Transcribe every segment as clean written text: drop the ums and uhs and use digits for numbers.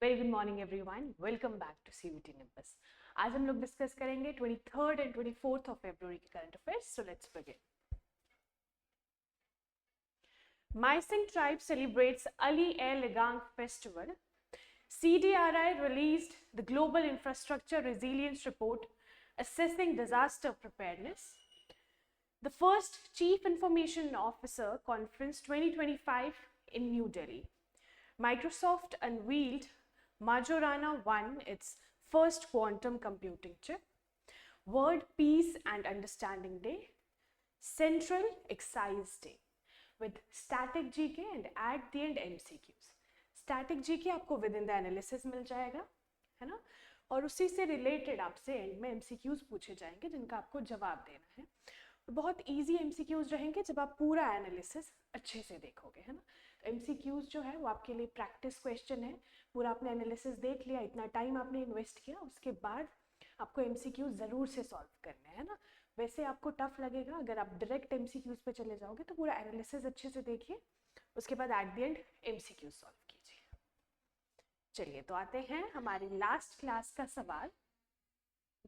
Very good morning everyone, welcome back to CUET Nimbus. आज हम लोग डिस्कस करेंगे 23rd and 24th of February के current affairs. So let's begin. Mysing tribe celebrates Ali Air Legang Festival. CDRI released the Global Infrastructure Resilience Report assessing disaster preparedness. The first Chief Information Officer Conference 2025 in New Delhi. Microsoft unveiled Majorana 1, its first quantum computing chip. World Peace and Understanding Day. Central Excise Day with static GK and at the end MCQs. Static GK आपको within the analysis मिल जाएगा, है ना, और उसी से related आपसे and में MCQs पूछे जाएंगे जिनका आपको जवाब देना है। बहुत इजी MCQs रहेंगे जब आप पूरा एनालिसिस अच्छे से देखोगे, है ना। MCQs जो है वो आपके लिए प्रैक्टिस क्वेश्चन है। पूरा आपने एनालिसिस देख लिया, इतना टाइम आपने इन्वेस्ट किया, उसके बाद आपको MCQs ज़रूर से सॉल्व करने हैं, ना। वैसे आपको टफ लगेगा अगर आप डायरेक्ट MCQs पे चले जाओगे, तो पूरा एनालिसिस अच्छे से देखिए, उसके बाद at the end MCQs solve कीजिए। चलिए तो आते हैं हमारी लास्ट क्लास का सवाल,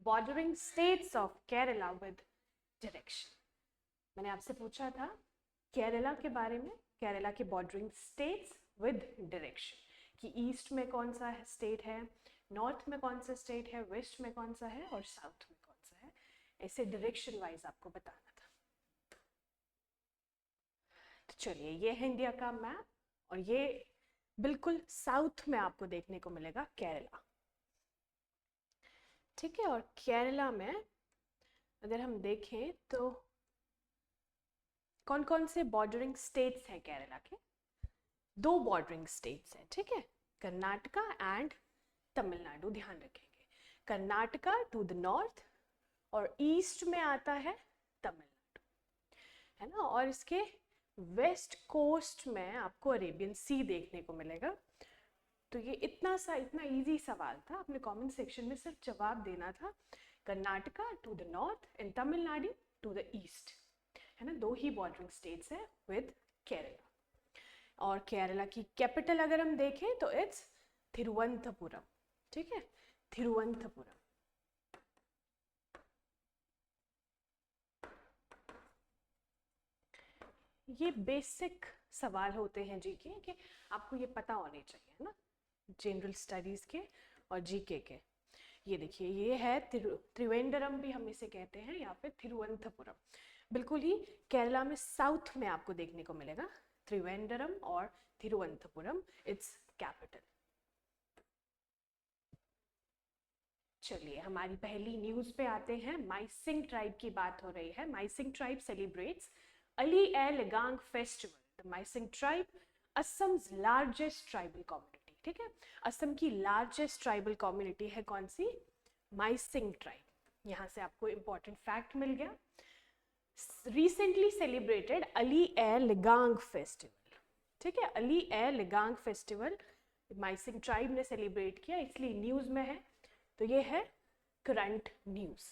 bordering states of Kerala with direction. मैंने आपसे पूछा था केरला के बारे में, केरला के बॉर्डरिंग स्टेट्स विद डायरेक्शन, कि ईस्ट में कौन सा स्टेट है, नॉर्थ में कौन सा स्टेट है, वेस्ट में कौन सा है और साउथ में कौन सा है, ऐसे डायरेक्शन वाइज आपको बताना था। तो चलिए, ये है इंडिया का मैप और ये बिल्कुल साउथ में आपको देखने को मिलेगा केरला, ठीक है। और केरला में अगर हम देखें तो कौन कौन से बॉर्डरिंग स्टेट्स हैं केरला के, दो बॉर्डरिंग स्टेट्स हैं, ठीक है, कर्नाटका एंड तमिलनाडु। ध्यान रखेंगे, कर्नाटका टू द नॉर्थ और ईस्ट में आता है तमिलनाडु, है ना, और इसके वेस्ट कोस्ट में आपको अरेबियन सी देखने को मिलेगा। तो ये इतना इजी सवाल था, आपने कमेंट सेक्शन में सिर्फ जवाब देना था, Karnataka to the north and Tamil Nadu to the east, है ना, दो ही बॉर्डरिंग स्टेट्स है विद केरला। और केरला की कैपिटल अगर हम देखें तो इट्स थिरुवनंतपुरम, ठीक है, थिरुवनंतपुरम। ये बेसिक सवाल होते हैं जीके के, आपको ये पता होने चाहिए, ना, जनरल स्टडीज के और जीके के। ये देखिए, ये है त्रिवेंद्रम भी हम इसे कहते हैं, या फिर थिरुवनंतपुरम, बिल्कुल ही केरला में साउथ में आपको देखने को मिलेगा त्रिवेंद्रम और थिरुवनंतपुरम, इट्स कैपिटल। चलिए हमारी पहली न्यूज पे आते हैं। माइसिंग ट्राइब की बात हो रही है। Mising tribe celebrates Ali Air Legang Festival. The Mysing tribe, Assam's largest tribal community, ठीक है, असम की लार्जेस्ट ट्राइबल कम्युनिटी है कौन सी, माइसिंग ट्राइब। यहाँ से आपको इंपॉर्टेंट फैक्ट मिल गया। Recently celebrated Ali Aye Ligang festival, ठीक है, अली एयर लिगांग फेस्टिवल माइसिंग ट्राइब ने सेलिब्रेट किया, इसलिए न्यूज में है। तो ये है करंट न्यूज,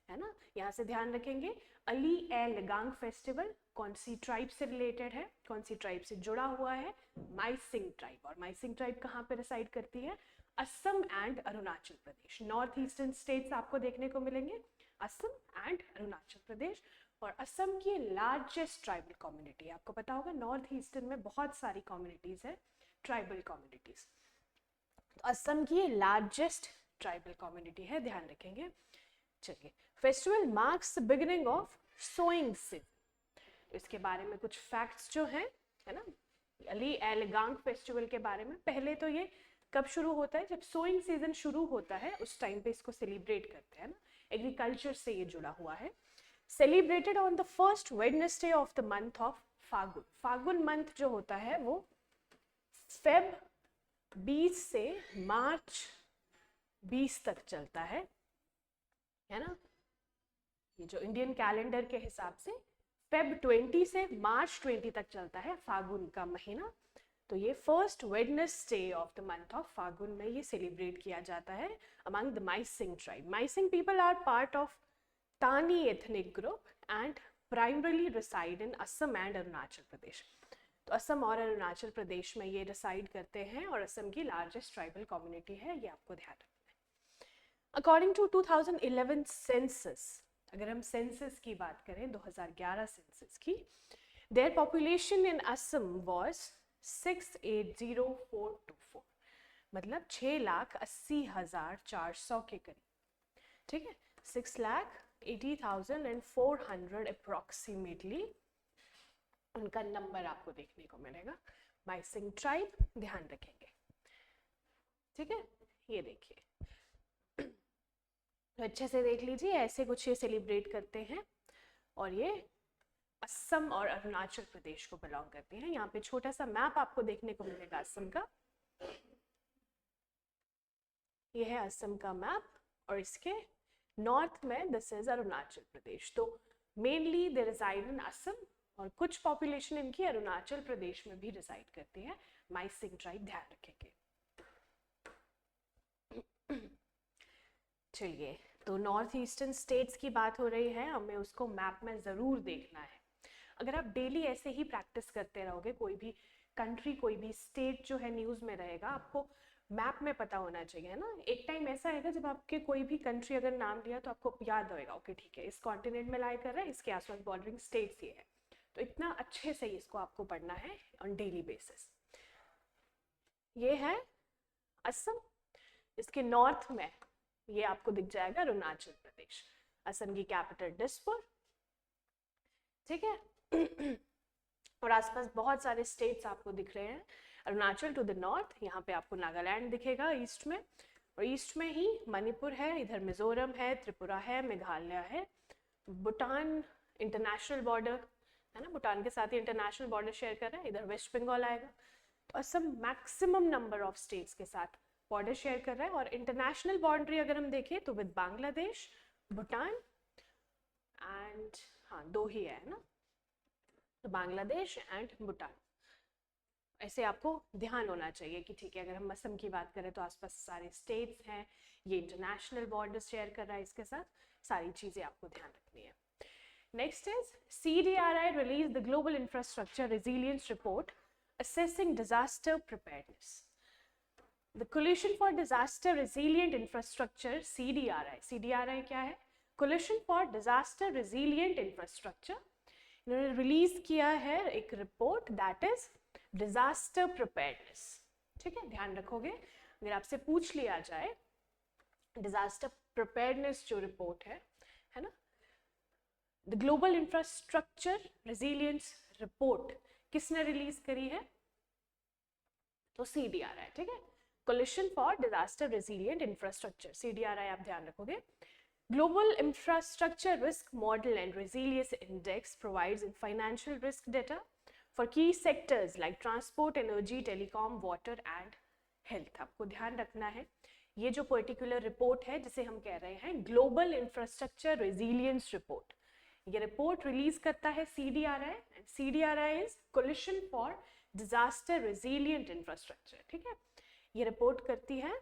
है ना। यहाँ से ध्यान रखेंगे, अली एयर लिगांग फेस्टिवल कौन सी ट्राइब से रिलेटेड है, कौन सी ट्राइब से जुड़ा हुआ है, माइसिंग ट्राइब। और माइसिंग ट्राइब कहाँ पे रिसाइड करती है, Assam and Arunachal Pradesh. North eastern states आपको देखने को मिलेंगे, असम एंड अरुणाचल प्रदेश। और असम की लार्जेस्ट ट्राइबल कम्युनिटी, आपको पता होगा नॉर्थ ईस्टर्न में बहुत सारी कम्युनिटीज है, ट्राइबल कम्युनिटीज, तो असम की लार्जेस्ट ट्राइबल कम्युनिटी है, ध्यान रखेंगे। चलिए, festival marks the beginning of sowing season. इसके बारे में कुछ फैक्ट्स जो हैं, है ना, अली एयर लिगांग फेस्टिवल के बारे में। पहले तो ये कब शुरू होता है, जब सोइंग सीजन शुरू होता है उस टाइम पे इसको सेलिब्रेट करते हैं, ना, एग्रीकल्चर से ये जुड़ा हुआ है। Celebrated on the first Wednesday of the month of Phagun. Phagun month जो होता है वो फेब 20 से मार्च 20 तक चलता है ना। ये जो इंडियन कैलेंडर के हिसाब से फेब 20 से मार्च 20 तक चलता है फागुन का महीना। तो ये first Wednesday of the month of Phagun में ये सेलिब्रेट किया जाता है among the Mising tribe. Mising people are part of Tani ethnic group and primarily reside in Assam and Arunachal Pradesh. तो असम और अरुणाचल प्रदेश में ये रिसाइड करते हैं और असम की लार्जेस्ट ट्राइबल कम्युनिटी है, ये आपको ध्यान रखना है। अकॉर्डिंग टू 2011 सेंसस, अगर हम सेंसस की बात करें 2011 सेंसस की, their population in Assam was 680,424, मतलब 6,80,400 के करीब, ठीक है, 6,80,400 अप्रोक्सीमेटली उनका नंबर आपको देखने को मिलेगा। माइसिंग ट्राइब, ध्यान रखेंगे, ठीक है। ये देखिए, तो अच्छे से देख लीजिए, ऐसे कुछ ये सेलिब्रेट करते हैं और ये असम और अरुणाचल प्रदेश को बिलोंग करते हैं। यहाँ पे छोटा सा मैप आपको देखने को मिलेगा असम का, ये है असम का मैप और इसके नॉर्थ में दिस इज अरुणाचल प्रदेश। तो मेनली दे रिजाइड इन असम और कुछ पॉपुलेशन इनकी अरुणाचल प्रदेश में भी रिसाइड करती है। माइसिंग ट्राइब, ध्यान रखेंगे। चलिए, तो नॉर्थ ईस्टर्न स्टेट्स की बात हो रही है, हमें उसको मैप में ज़रूर देखना है। अगर आप डेली ऐसे ही प्रैक्टिस करते रहोगे, कोई भी कंट्री, कोई भी स्टेट जो है न्यूज़ में रहेगा, आपको मैप में पता होना चाहिए, है ना। एक टाइम ऐसा आएगा जब आपके कोई भी कंट्री अगर नाम लिया तो आपको याद होएगा, ओके ठीक है, इस कॉन्टिनेंट में लाई कर रहा है, इसके आसपास बॉर्डरिंग स्टेट्स ये है। तो इतना अच्छे से इसको आपको पढ़ना है ऑन डेली बेसिस। ये है असम, इसके नॉर्थ में ये आपको दिख जाएगा अरुणाचल प्रदेश, असम की कैपिटल दिसपुर, ठीक है। और आसपास बहुत सारे स्टेट्स आपको दिख रहे हैं। अरुणाचल टू द नॉर्थ, यहाँ पे आपको नागालैंड दिखेगा ईस्ट में, और ईस्ट में ही मणिपुर है, इधर मिजोरम है, त्रिपुरा है, मेघालय है, भूटान इंटरनेशनल बॉर्डर है ना, भूटान के साथ ही इंटरनेशनल बॉर्डर शेयर कर रहा है, इधर वेस्ट बंगाल आएगा। तो Assam maximum number of states के साथ बॉर्डर शेयर कर रहा है, और इंटरनेशनल बाउंड्री अगर हम देखें तो विद बांग्लादेश, भूटान एंड, हाँ दो ही है ना, तो बांग्लादेश एंड भूटान। ऐसे आपको ध्यान होना चाहिए कि ठीक है, अगर हम असम की बात करें तो आसपास सारे स्टेट्स हैं, ये इंटरनेशनल बॉर्डर शेयर कर रहा है, इसके साथ सारी चीज़ें आपको ध्यान रखनी है। Next is CDRI released the Global Infrastructure Resilience Report assessing disaster preparedness. The Coalition for Disaster Resilient Infrastructure, CDRI क्या है? Coalition for Disaster Resilient Infrastructure, इन्होंने रिलीज किया है एक report, that is disaster preparedness, ठीक है, ध्यान रखोगे। अगर आपसे पूछ लिया जाए डिजास्टर प्रिपेयर्डनेस जो रिपोर्ट है ना, the global infrastructure resilience report किसने रिलीज करी है? तो CDRI, ठीक है, coalition for disaster resilient infrastructure, CDRI आप ध्यान रखोगे। Global Infrastructure Risk Model and Resilience Index provides financial risk data for key sectors like transport, energy, telecom, water and health. आपको ध्यान रखना है, ये जो पर्टिकुलर रिपोर्ट है जिसे हम कह रहे हैं ग्लोबल इंफ्रास्ट्रक्चर रेजिलियंस रिपोर्ट, ये रिपोर्ट रिलीज करता है CDRI, and CDRI is coalition for disaster resilient infrastructure, ठीक है। ये रिपोर्ट करती है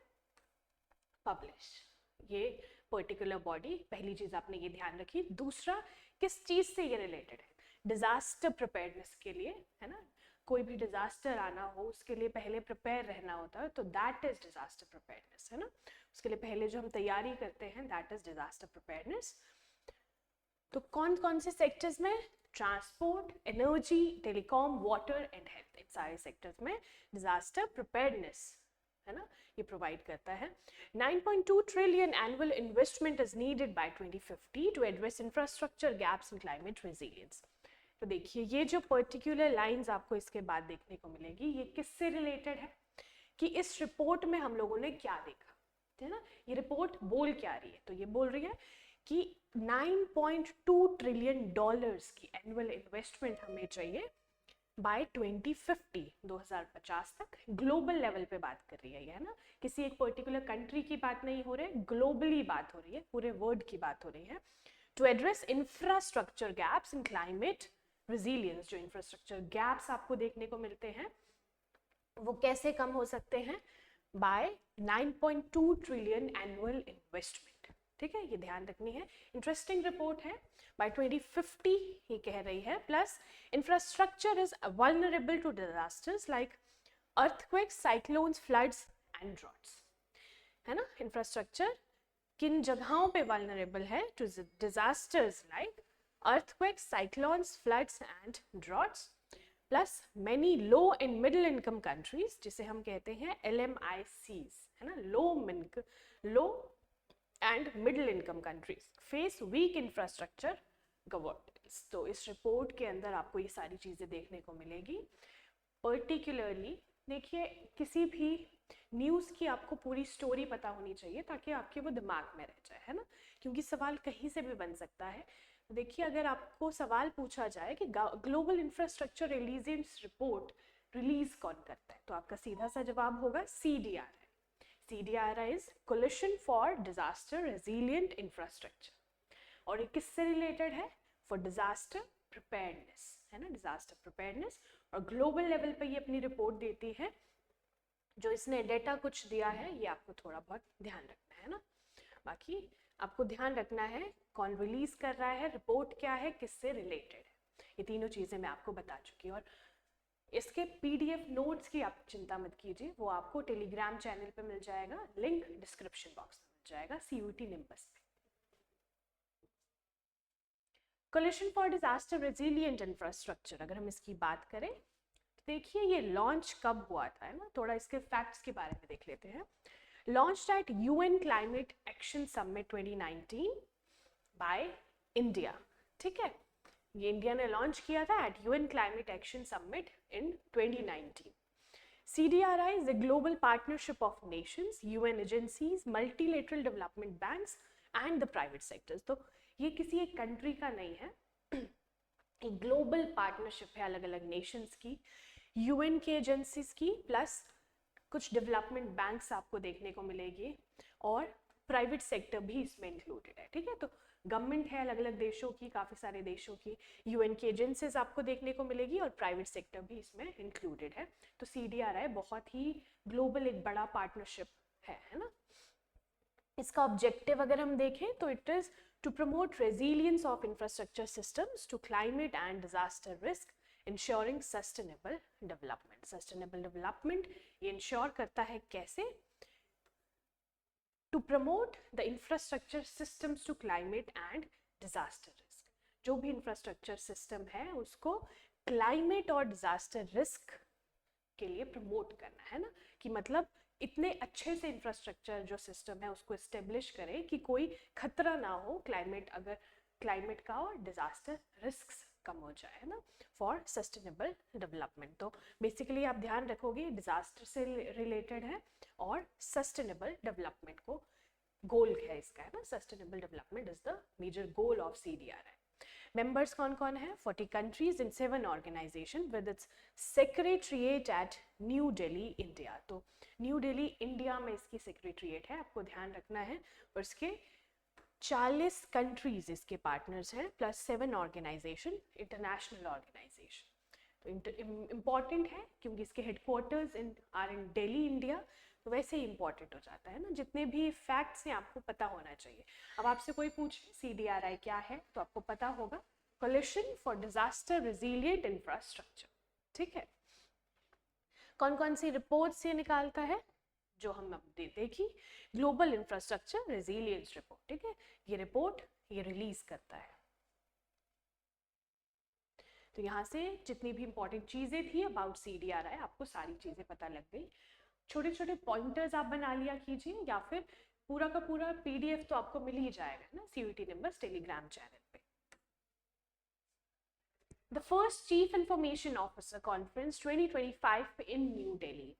पब्लिश, ये पर्टिकुलर बॉडी। पहली चीज आपने ये ध्यान रखी। दूसरा, किस चीज से ये रिलेटेड है? डिजास्टर प्रिपेयर्डनेस के लिए, है ना, कोई भी डिजास्टर आना हो उसके लिए पहले प्रिपेयर रहना होता है, तो दैट इज डिजास्टर प्रिपेयर्डनेस, है ना। उसके लिए पहले जो हम तैयारी करते हैं दैट इज डिजास्टर प्रिपेयर्डनेस। तो कौन कौन से सेक्टर्स में? Transport, energy, telecom, water and health, इन सारे सेक्टर्स में डिजास्टर प्रिपेयर्डनेस, है ना, ये प्रोवाइड करता है। 9.2 trillion annual investment is needed by 2050 to address infrastructure gaps in climate resilience. तो देखिए, ये जो पर्टिकुलर लाइंस आपको इसके बाद देखने को मिलेगी, ये किससे रिलेटेड है कि इस रिपोर्ट में हम लोगों ने क्या देखा, है ना। ये रिपोर्ट बोल क्या रही है? तो ये बोल रही है कि 9.2 ट्रिलियन डॉलर्स की एनुअल इन्वेस्टमेंट हमें चाहिए बाय 2050, 2050 तक। ग्लोबल लेवल पे बात कर रही है ये, है ना, किसी एक पर्टिकुलर कंट्री की बात नहीं हो रही है, ग्लोबली बात हो रही है, पूरे वर्ल्ड की बात हो रही है। To address infrastructure gaps in climate resilience, जो इंफ्रास्ट्रक्चर गैप्स आपको देखने को मिलते हैं वो कैसे कम हो सकते हैं? बाय 9.2 ट्रिलियन एनुअल इन्वेस्टमेंट, ठीक है, ये ध्यान रखनी है, इंटरेस्टिंग रिपोर्ट है। बाय 2050 ये कह रही है, plus infrastructure is vulnerable to disasters like earthquakes, cyclones, floods and droughts, है ना। इंफ्रास्ट्रक्चर किन जगहों पे वल्नरेबल है to disasters like earthquakes, cyclones, floods and droughts, plus many low and middle income countries जिसे हम कहते हैं LMICs, है ना, low and middle income countries face weak infrastructure governance। तो इस रिपोर्ट के अंदर आपको ये सारी चीज़ें देखने को मिलेगी। पर्टिकुलरली देखिए, किसी भी न्यूज़ की आपको पूरी स्टोरी पता होनी चाहिए ताकि आपके वो दिमाग में रह जाए, है ना, क्योंकि सवाल कहीं से भी बन सकता है। देखिए, अगर आपको सवाल पूछा जाए कि global infrastructure religions report release कौन करता है, तो आपका सीधा सा जवाब होगा CDRI। CDRI is coalition for disaster resilient infrastructure, और ये किससे रिलेटेड है, फॉर डिजास्टर प्रिपेयर्डनेस, है ना, डिजास्टर प्रिपेयर्डनेस। और ग्लोबल लेवल पे ये अपनी रिपोर्ट देती है। जो इसने डेटा कुछ दिया है ये आपको थोड़ा बहुत ध्यान रखना है ना, बाकी आपको ध्यान रखना है कौन रिलीज कर रहा है, रिपोर्ट क्या है, किससे रिलेटेड है, ये तीनों चीज़ें मैं आपको बता चुकी हूँ। और इसके PDF नोट्स की आप चिंता मत कीजिए, वो आपको टेलीग्राम चैनल पे मिल जाएगा, लिंक डिस्क्रिप्शन बॉक्स में मिल जाएगा, CUET निम्बस पे। Coalition for disaster resilient infrastructure, अगर हम इसकी बात करें तो देखिए ये लॉन्च कब हुआ था, है ना, थोड़ा इसके फैक्ट्स के बारे में देख लेते हैं। Launched at UN Climate Action Summit 2019 by India, ठीक है, ये इंडिया ने लॉन्च किया था at UN Climate Action Summit in 2019। CDRI is a global partnership of nations, UN agencies, multilateral development banks and the private sectors। तो ये किसी एक कंट्री का नहीं है, एक ग्लोबल पार्टनरशिप है अलग अलग नेशंस की, UN के एजेंसीज की, प्लस कुछ डेवलपमेंट बैंक्स आपको देखने को मिलेगी और प्राइवेट सेक्टर भी इसमें इंक्लूडेड है, ठीक है। तो गवर्नमेंट है अलग अलग देशों की, काफ़ी सारे देशों की, UN की एजेंसीज आपको देखने को मिलेगी और प्राइवेट सेक्टर भी इसमें इंक्लूडेड है। तो CDRI बहुत ही ग्लोबल एक बड़ा पार्टनरशिप है ना। इसका ऑब्जेक्टिव अगर हम देखें तो it is to promote resilience of infrastructure systems to climate and disaster risk, ensuring sustainable development. Sustainable development ये इंश्योर करता है कैसे, to promote the infrastructure systems to climate and disaster risk. जो भी इंफ्रास्ट्रक्चर सिस्टम है उसको climate और disaster risk के लिए प्रमोट करना, है ना, कि मतलब इतने अच्छे से इंफ्रास्ट्रक्चर जो सिस्टम है उसको इस्टेब्लिश करें कि कोई खतरा ना हो क्लाइमेट, अगर क्लाइमेट का और डिजास्टर रिस्क कम हो जाए, है ना, फॉर सस्टेनेबल डेवलपमेंट। तो बेसिकली आप ध्यान रखोगे डिजास्टर से रिलेटेड है और सस्टेनेबल डेवलपमेंट को गोल है इसका, है ना, sustainable development is the major goal of CDRI। Members कौन कौन है, 40 countries in 7 organization with its secretariat at new Delhi India. तो न्यू दिल्ली इंडिया में इसकी सेक्रेटरिएट है, आपको ध्यान रखना है। और इसके 40 कंट्रीज इसके पार्टनर्स हैं, प्लस 7 ऑर्गेनाइजेशन, इंटरनेशनल ऑर्गेनाइजेशन। तो इम्पॉर्टेंट है क्योंकि इसके headquarters are in Delhi India, तो वैसे ही इंपॉर्टेंट हो जाता है ना, जितने भी फैक्ट्स हैं आपको पता होना चाहिए। अब आपसे कोई पूछे CDRI क्या है तो आपको पता होगा, coalition for disaster resilient infrastructure, ठीक है। कौन कौन सी रिपोर्ट्स ये निकालता है जो हम अब देखी, ग्लोबल इंफ्रास्ट्रक्चर रेजिलियंस रिपोर्ट, ठीक है, ये रिपोर्ट ये रिलीज करता है। तो यहाँ से जितनी भी इंपॉर्टेंट चीजें थी अबाउट CDRI आपको सारी चीजें पता लग गई। छोटे छोटे पॉइंटर्स आप बना लिया कीजिए, या फिर पूरा का पूरा PDF तो आपको मिल ही जाएगा ना CUET निम्बस टेलीग्राम चैनल पे। The first chief information officer conference 2025 in new Delhi,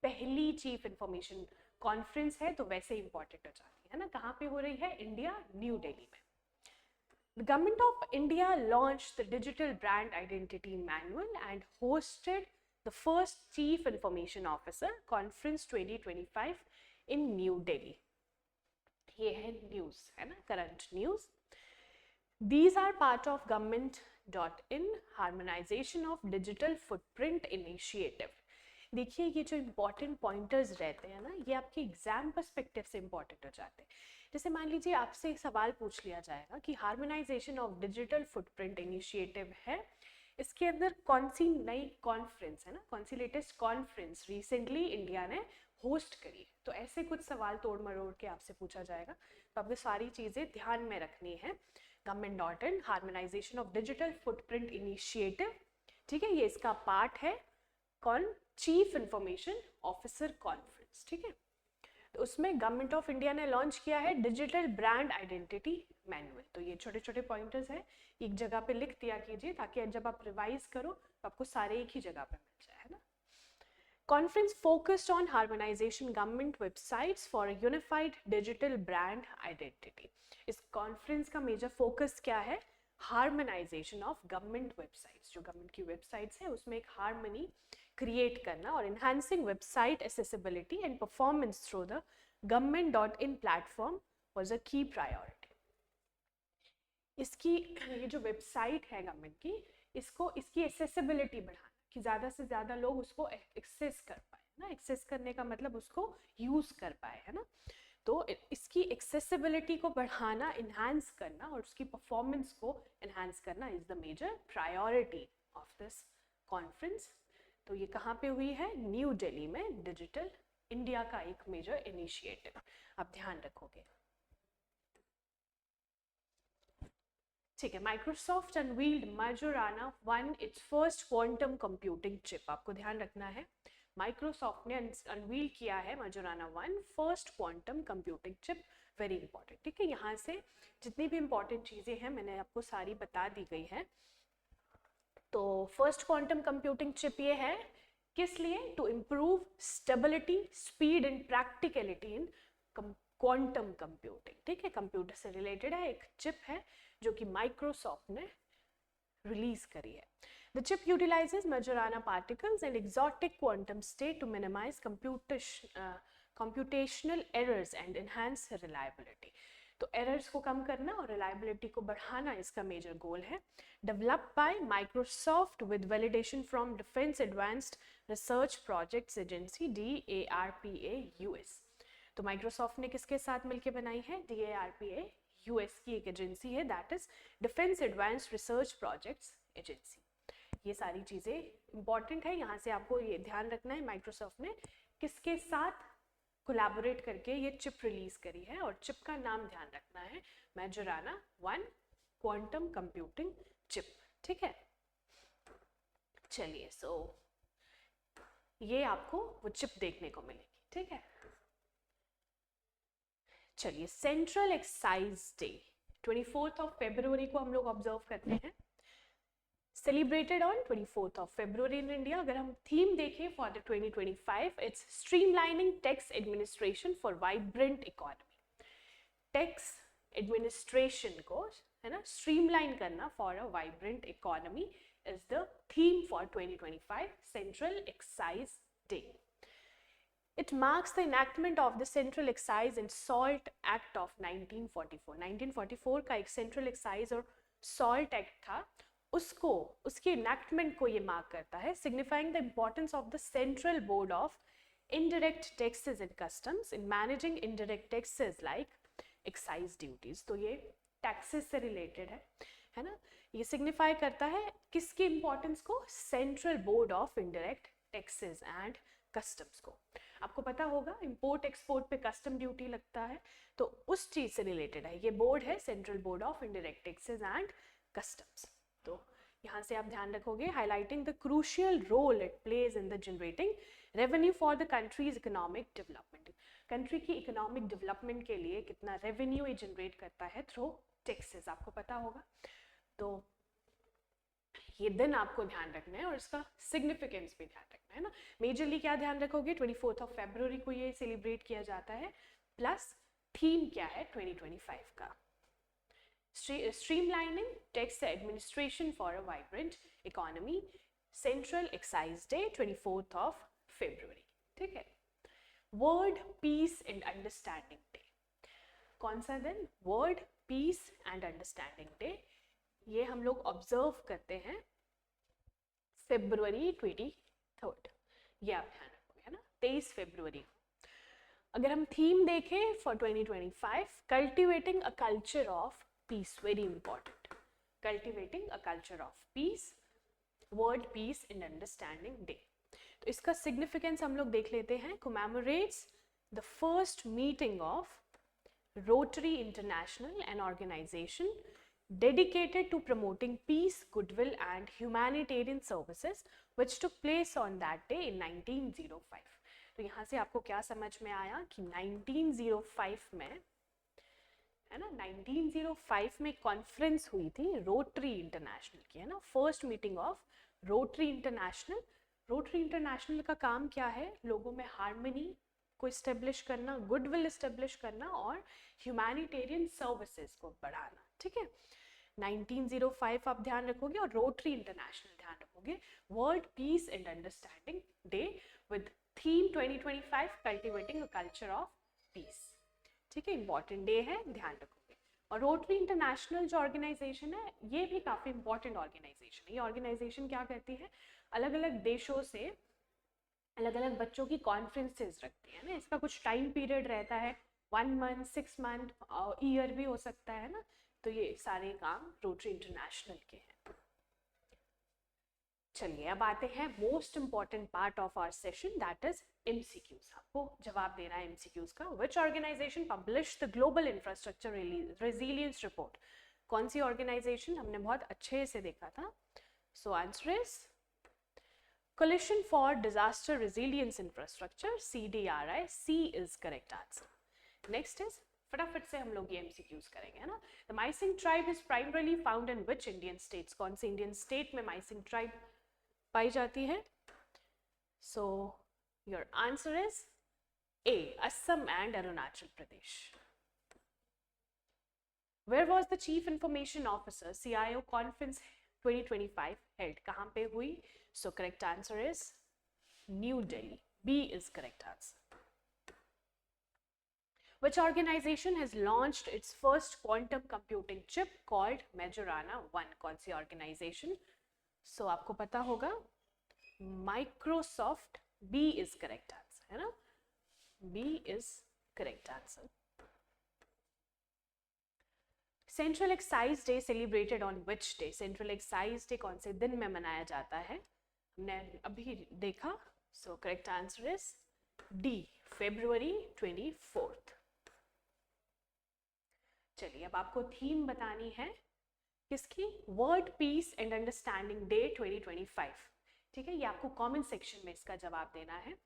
पहली चीफ इंफॉर्मेशन कॉन्फ्रेंस है तो वैसे ही इंपॉर्टेंट हो जाती है ना, कहाँ पे हो रही है, इंडिया, न्यू दिल्ली में। The Government of India launched the Digital Brand Identity Manual and hosted the first Chief Information Officer Conference 2025 in New Delhi. ये है न्यूज़, है ना, current news. These are part of government.in harmonization of digital footprint initiative. देखिए ये जो important pointers रहते हैं ना, ये आपके एग्जाम पर्सपेक्टिव से इम्पोर्टेंट हो जाते हैं। जैसे मान लीजिए आपसे एक सवाल पूछ लिया जाएगा कि harmonisation of digital footprint initiative है, इसके अंदर कौन सी नई कॉन्फ्रेंस है ना, कौन सी लेटेस्ट कॉन्फ्रेंस रिसेंटली इंडिया ने होस्ट करी है। तो ऐसे कुछ सवाल तोड़ मरोड़ के आपसे पूछा जाएगा, तो आपको सारी चीज़ें ध्यान में रखनी है। government.in harmonisation of digital footprint initiative, ठीक है, ये इसका पार्ट है। कौन? चीफ इंफॉर्मेशन ऑफिसर कॉन्फ्रेंस, ठीक है। तो उसमें गवर्नमेंट ऑफ इंडिया ने लॉन्च किया है डिजिटल ब्रांड आइडेंटिटी मैनुअल। तो ये छोटे छोटे पॉइंटर्स हैं, एक जगह पे लिख दिया कीजिए ताकि जब आप रिवाइज करो तो आपको सारे एक ही जगह पे मिल जाए, है ना। Conference focused on harmonization government websites for a unified digital brand identity. इस कॉन्फ्रेंस का मेजर फोकस क्या है? हार्मोनाइजेशन ऑफ गवर्नमेंट वेबसाइट्स, जो गवर्नमेंट की वेबसाइट्स है उसमें एक हार्मनी क्रिएट करना, और enhancing website accessibility and performance through the government.in platform was a की प्रायोरिटी। इसकी ये जो वेबसाइट है गवर्नमेंट की, इसकी एक्सेसिबिलिटी बढ़ाना कि ज़्यादा से ज़्यादा लोग उसको एक्सेस कर पाए ना। एक्सेस करने का मतलब उसको यूज़ कर पाए, है ना। तो इसकी एक्सेसिबिलिटी को बढ़ाना, इन्हांस करना और उसकी परफॉर्मेंस को इन्हांस करना is the major priority of this conference. तो ये कहाँ पे हुई है? न्यू दिल्ली में। डिजिटल इंडिया का एक मेजर इनिशिएटिव, आप ध्यान रखोगे, ठीक है। Microsoft unveiled Majorana 1 it's first quantum computing chip. आपको ध्यान रखना है, माइक्रोसॉफ्ट ने अनवील किया है Majorana 1 first quantum computing chip. Very important, ठीक है। यहाँ से जितनी भी इंपॉर्टेंट चीज़ें हैं मैंने आपको सारी बता दी गई है। तो फर्स्ट क्वांटम कंप्यूटिंग चिप ये है किस लिए? To improve stability, speed and practicality in quantum computing, ठीक है। कंप्यूटर से रिलेटेड है, एक चिप है जो कि माइक्रोसॉफ्ट ने रिलीज करी है। The chip utilizes Majorana particles and exotic quantum state to minimize computational errors and enhance reliability. तो एरर्स को कम करना और रिलायबिलिटी को बढ़ाना इसका मेजर गोल है। Developed by Microsoft with validation from defence advanced research projects agency DARPA US। तो Microsoft ने किसके साथ मिलकर बनाई है? DARPA US की एक एजेंसी है, that is defence advanced research projects agency. ये सारी चीज़ें इंपॉर्टेंट है, यहाँ से आपको ये ध्यान रखना है माइक्रोसॉफ्ट ने किसके साथ कोलैबोरेट करके ये चिप रिलीज करी है, और चिप का नाम ध्यान रखना है Majorana 1 क्वांटम कंप्यूटिंग चिप, ठीक है। चलिए, सो ये आपको वो चिप देखने को मिलेगी, ठीक है। चलिए, सेंट्रल एक्साइज डे 24 फरवरी को हम लोग ऑब्जर्व करते हैं, celebrated on 24 February in India. अगर हम थीम देखें for the 2025, it's streamlining tax administration for vibrant economy. Tax administration को, है ना, स्ट्रीमलाइन करना for a vibrant economy is the theme for 2025 central excise day. It marks the enactment of the Central Excise and Salt Act of 1944. 1944 का एक Central Excise और Salt Act था, उसके enactment को ये mark करता है, signifying the importance of the Central Board of Indirect Taxes and Customs in managing indirect taxes like excise duties. तो ये taxes से related है ना। ये signify करता है किसकी importance को? Central Board of Indirect Taxes and Customs को। आपको पता होगा इंपोर्ट एक्सपोर्ट पे कस्टम ड्यूटी लगता है, तो उस चीज से रिलेटेड है ये बोर्ड है, central board of indirect taxes and customs. तो यहाँ से आप ध्यान रखोगे, highlighting the crucial role it plays in the generating revenue for the country's economic development. Country की इकोनॉमिक डेवलपमेंट के लिए कितना रेवेन्यू ये जनरेट करता है थ्रू टैक्सेस, आपको पता होगा। तो ये दिन आपको ध्यान रखना है और इसका सिग्निफिकेंस भी ध्यान रखना है ना। मेजरली क्या ध्यान रखोगे? 24 फरवरी को ये सेलिब्रेट किया जाता है, प्लस थीम क्या है 2025 का? Streamlining tax administration for a vibrant economy, central excise day 24 फरवरी, ठीक है। World peace and understanding day, कौन सा दिन? World peace and understanding day. ये हम लोग ऑब्जर्व करते हैं February 23, ये आप ध्यान रखोगे, है ना, 23 फरवरी। अगर हम थीम देखें for 2025, cultivating a culture of peace, very important, cultivating a culture of peace, world peace and understanding day. तो इसका सिग्निफिकेंस हम लोग देख लेते हैं। Commemorates the first meeting of Rotary International, an organization dedicated to promoting peace, goodwill and humanitarian services which took place on that day in 1905। तो यहाँ से आपको क्या समझ में आया कि 1905 में, है ना, 1905 में कॉन्फ्रेंस हुई थी रोटरी इंटरनेशनल की, है ना, first meeting of rotary international. Rotary international का काम क्या है? लोगों में हार्मनी को इस्टेब्लिश करना, गुडविल इस्टेब्लिश करना और ह्यूमैनिटेरियन सर्विसेज को बढ़ाना, ठीक है। 1905 आप ध्यान रखोगे और रोटरी इंटरनेशनल ध्यान रखोगे, world peace and understanding day with theme 2025 cultivating a culture of peace, ठीक है, इंपॉर्टेंट डे है, ध्यान रखोगे। और रोटरी इंटरनेशनल जो ऑर्गेनाइजेशन है ये भी काफ़ी इंपॉर्टेंट ऑर्गेनाइजेशन है। ये ऑर्गेनाइजेशन क्या करती है? अलग अलग देशों से अलग अलग बच्चों की कॉन्फ्रेंसेस रखती है ना। इसका कुछ टाइम पीरियड रहता है, 1 मंथ, 6 मंथ, ईयर भी हो सकता है ना। तो ये सारे काम रोटरी इंटरनेशनल के हैं। चलिए अब आते हैं most important part of our session, that is MCQs. आपको जवाब देना है एमसीक्यूज का। Which organisation publish the global infrastructure resilience report? कौन सी ऑर्गेनाइजेशन? हमने बहुत अच्छे से देखा था। So answer is Coalition for Disaster Resilience Infrastructure, CDRI, C is correct answer. Next is, फटाफट से हम लोग ये MCQs करेंगे, है ना। The Mysing tribe is primarily found in which Indian states? कौन से इंडियन स्टेट में Mysing tribe पाई जाती है? So your answer is A, Assam and Arunachal Pradesh. Where was the Chief Information Officer CIO Conference 2025 held? कहाँ पे हुई? So correct answer is New Delhi. B is correct answer. Which organization has launched its first quantum computing chip called Majorana 1? कौन सी organization? So आपको पता होगा Microsoft. B is correct answer, है ना, B is correct answer. Central Excise Day celebrated on which day? Central Excise Day कौन से दिन में मनाया जाता है? हमने अभी देखा। So correct answer is D, February 24। चलिए अब आपको थीम बतानी है किसकी? World peace and understanding day 2025, ठीक है। ये आपको कमेंट सेक्शन में इसका जवाब देना है,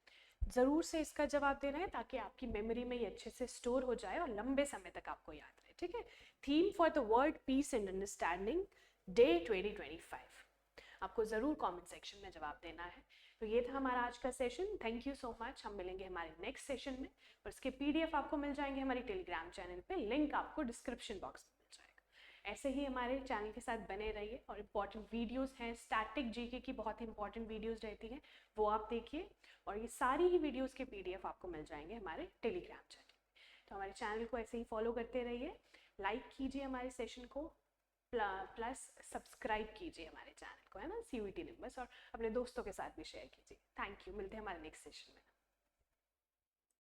जरूर से इसका जवाब देना है ताकि आपकी मेमोरी में ये अच्छे से स्टोर हो जाए और लंबे समय तक आपको याद रहे, ठीक है। Theme for the world peace and understanding day 2025, आपको ज़रूर कमेंट सेक्शन में जवाब देना है। तो ये था हमारा आज का session. Thank you so much. हम मिलेंगे हमारे नेक्स्ट सेशन में और इसके PDF आपको मिल जाएंगे हमारी टेलीग्राम चैनल पे, लिंक आपको डिस्क्रिप्शन बॉक्स में मिल जाएगा। ऐसे ही हमारे चैनल के साथ बने रहिए और इम्पॉर्टेंट वीडियोस हैं, स्टैटिक जीके की बहुत ही इंपॉर्टेंट वीडियोस रहती हैं, वो आप देखिए और ये सारी ही वीडियोज़ के PDF आपको मिल जाएंगे हमारे टेलीग्राम चैनल। तो हमारे चैनल को ऐसे ही फॉलो करते रहिए, लाइक कीजिए हमारे सेशन को, प्लस सब्सक्राइब कीजिए हमारे चैनल को, है ना, CUET नंबर्स, और अपने दोस्तों के साथ भी शेयर कीजिए। थैंक यू, मिलते हैं हमारे नेक्स्ट सेशन में।